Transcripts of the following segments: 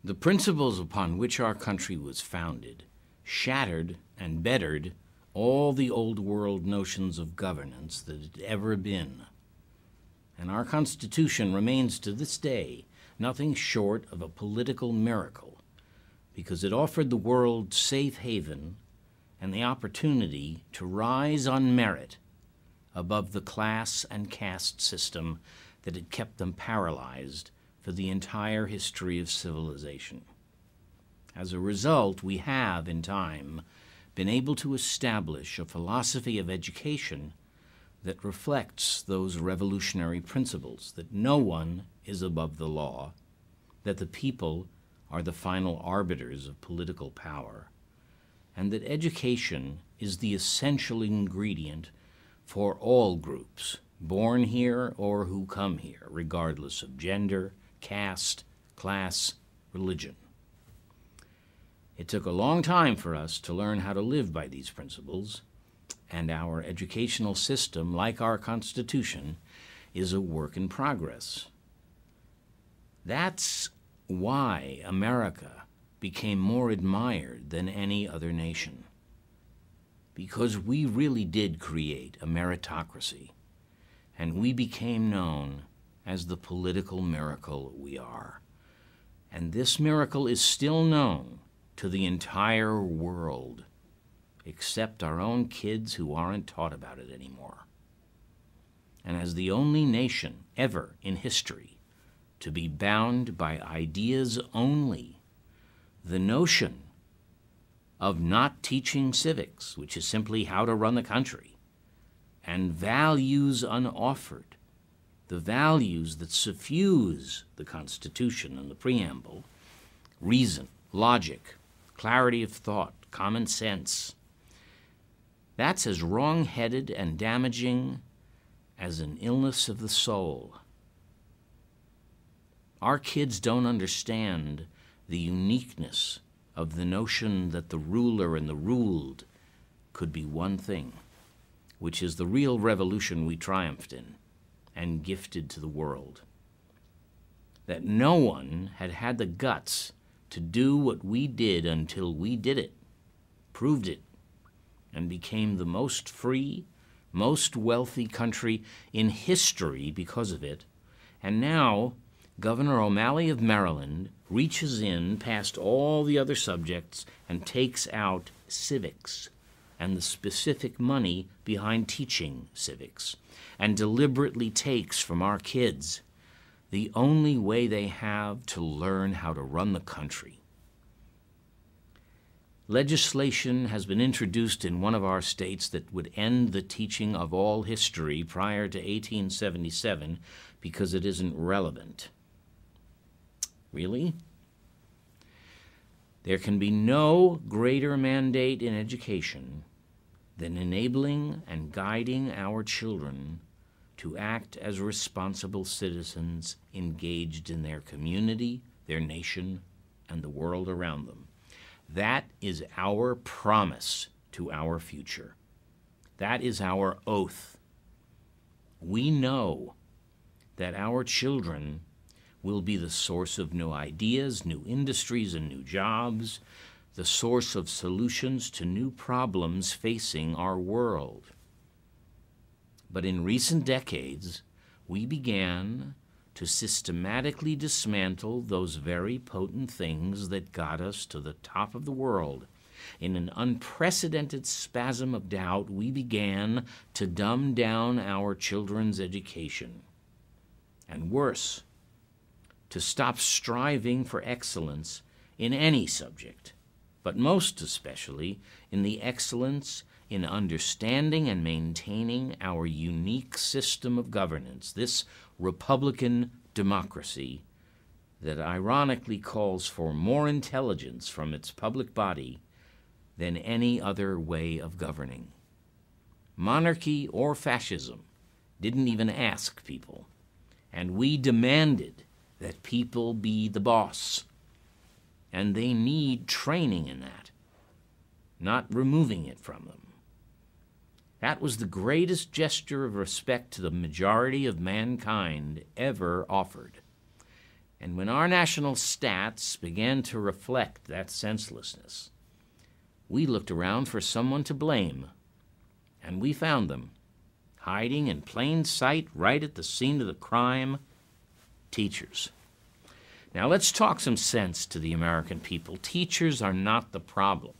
The principles upon which our country was founded shattered and bettered all the old world notions of governance that had ever been. And our Constitution remains to this day nothing short of a political miracle, because it offered the world safe haven and the opportunity to rise on merit above the class and caste system that had kept them paralyzed for the entire history of civilization. As a result, we have, in time, been able to establish a philosophy of education that reflects those revolutionary principles, that no one is above the law, that the people are the final arbiters of political power, and that education is the essential ingredient for all groups, born here or who come here, regardless of gender, caste, class, religion. It took a long time for us to learn how to live by these principles, and our educational system, like our Constitution, is a work in progress. That's why America became more admired than any other nation, because we really did create a meritocracy, and we became known as the political miracle we are. And this miracle is still known to the entire world, except our own kids who aren't taught about it anymore. And as the only nation ever in history to be bound by ideas only, the notion of not teaching civics, which is simply how to run the country, and values unoffered, the values that suffuse the Constitution and the preamble, reason, logic, clarity of thought, common sense, that's as wrong-headed and damaging as an illness of the soul. Our kids don't understand the uniqueness of the notion that the ruler and the ruled could be one thing, which is the real revolution we triumphed in and gifted to the world. That no one had had the guts to do what we did until we did it, proved it, and became the most free, most wealthy country in history because of it. And now Governor O'Malley of Maryland reaches in past all the other subjects and takes out civics and the specific money behind teaching civics, and deliberately takes from our kids the only way they have to learn how to run the country. Legislation has been introduced in one of our states that would end the teaching of all history prior to 1877 because it isn't relevant. Really? There can be no greater mandate in education than enabling and guiding our children to act as responsible citizens engaged in their community, their nation, and the world around them. That is our promise to our future. That is our oath. We know that our children will be the source of new ideas, new industries, and new jobs, the source of solutions to new problems facing our world. But in recent decades, we began to systematically dismantle those very potent things that got us to the top of the world. In an unprecedented spasm of doubt, we began to dumb down our children's education. And worse, to stop striving for excellence in any subject, but most especially in the excellence in understanding and maintaining our unique system of governance, this Republican democracy that ironically calls for more intelligence from its public body than any other way of governing. Monarchy or fascism didn't even ask people, and we demanded that people be the boss, and they need training in that, not removing it from them. That was the greatest gesture of respect to the majority of mankind ever offered. And when our national stats began to reflect that senselessness, we looked around for someone to blame, and we found them, hiding in plain sight right at the scene of the crime: teachers. Now let's talk some sense to the American people. Teachers are not the problem.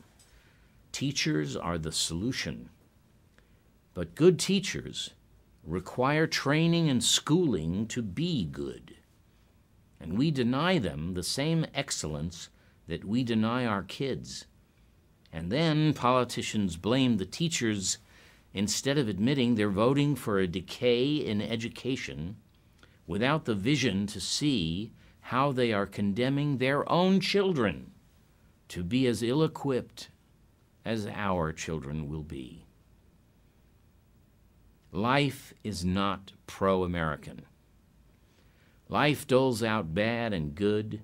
Teachers are the solution. But good teachers require training and schooling to be good. And we deny them the same excellence that we deny our kids. And then politicians blame the teachers instead of admitting they're voting for a decay in education without the vision to see how they are condemning their own children to be as ill-equipped as our children will be. Life is not pro-American. Life doles out bad and good,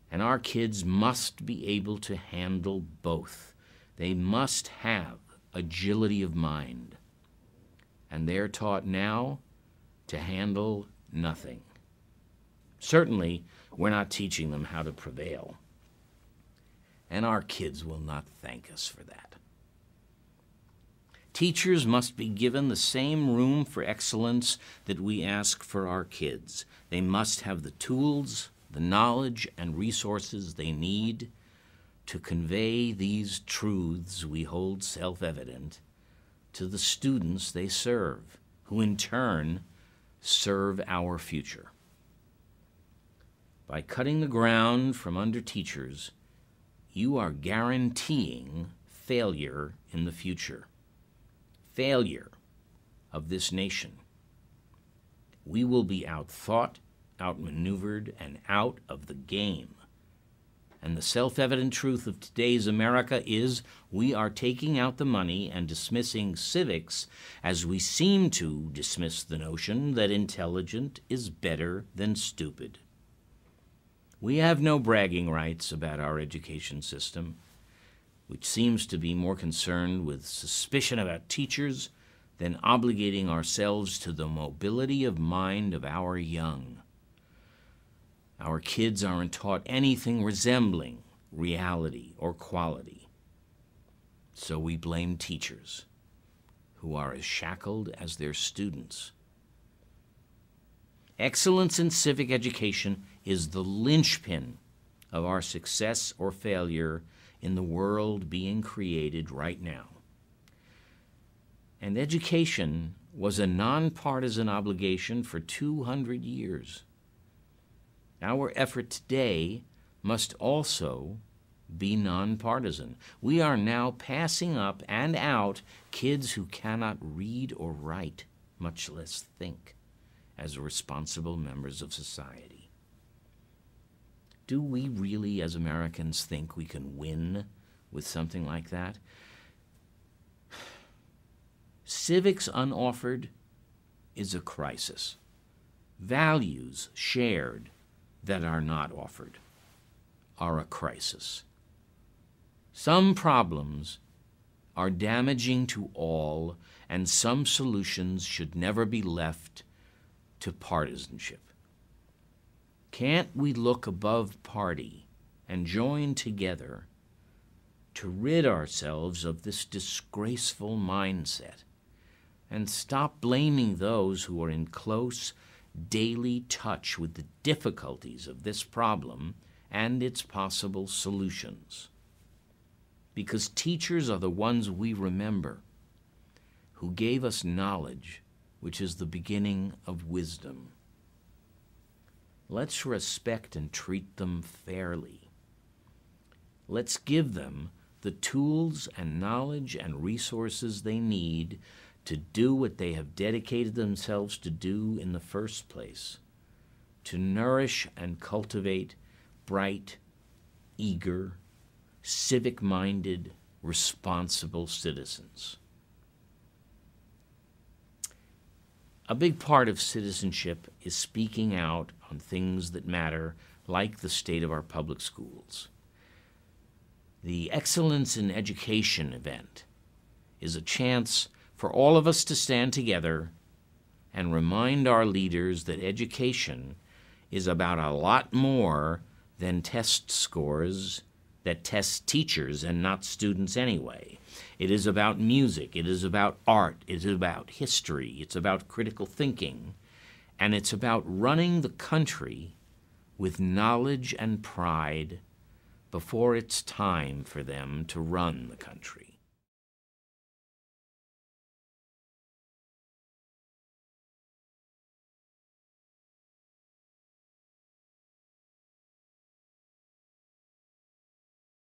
and our kids must be able to handle both. They must have agility of mind, and they're taught now to handle nothing. Certainly, we're not teaching them how to prevail, and our kids will not thank us for that. Teachers must be given the same room for excellence that we ask for our kids. They must have the tools, the knowledge, and resources they need to convey these truths we hold self-evident to the students they serve, who in turn serve our future. By cutting the ground from under teachers, you are guaranteeing failure in the future. Failure of this nation. We will be outthought, outmaneuvered, and out of the game. And the self-evident truth of today's America is we are taking out the money and dismissing civics as we seem to dismiss the notion that intelligent is better than stupid. We have no bragging rights about our education system, which seems to be more concerned with suspicion about teachers than obligating ourselves to the mobility of mind of our young. Our kids aren't taught anything resembling reality or quality. So we blame teachers, who are as shackled as their students. Excellence in civic education is the linchpin of our success or failure in the world being created right now. And education was a nonpartisan obligation for 200 years. Our effort today must also be nonpartisan. We are now passing up and out kids who cannot read or write, much less think, as responsible members of society. Do we really, as Americans, think we can win with something like that? Civics unoffered is a crisis. Values shared that are not offered are a crisis. Some problems are damaging to all, and some solutions should never be left to partisanship. Can't we look above party and join together to rid ourselves of this disgraceful mindset and stop blaming those who are in close daily touch with the difficulties of this problem and its possible solutions? Because teachers are the ones we remember, who gave us knowledge, which is the beginning of wisdom. Let's respect and treat them fairly. Let's give them the tools and knowledge and resources they need to do what they have dedicated themselves to do in the first place, to nourish and cultivate bright, eager, civic-minded, responsible citizens. A big part of citizenship is speaking out on things that matter, like the state of our public schools. The Excellence in Education event is a chance for all of us to stand together and remind our leaders that education is about a lot more than test scores that test teachers and not students anyway. It is about music, it is about art, it is about history, it's about critical thinking, and it's about running the country with knowledge and pride before it's time for them to run the country.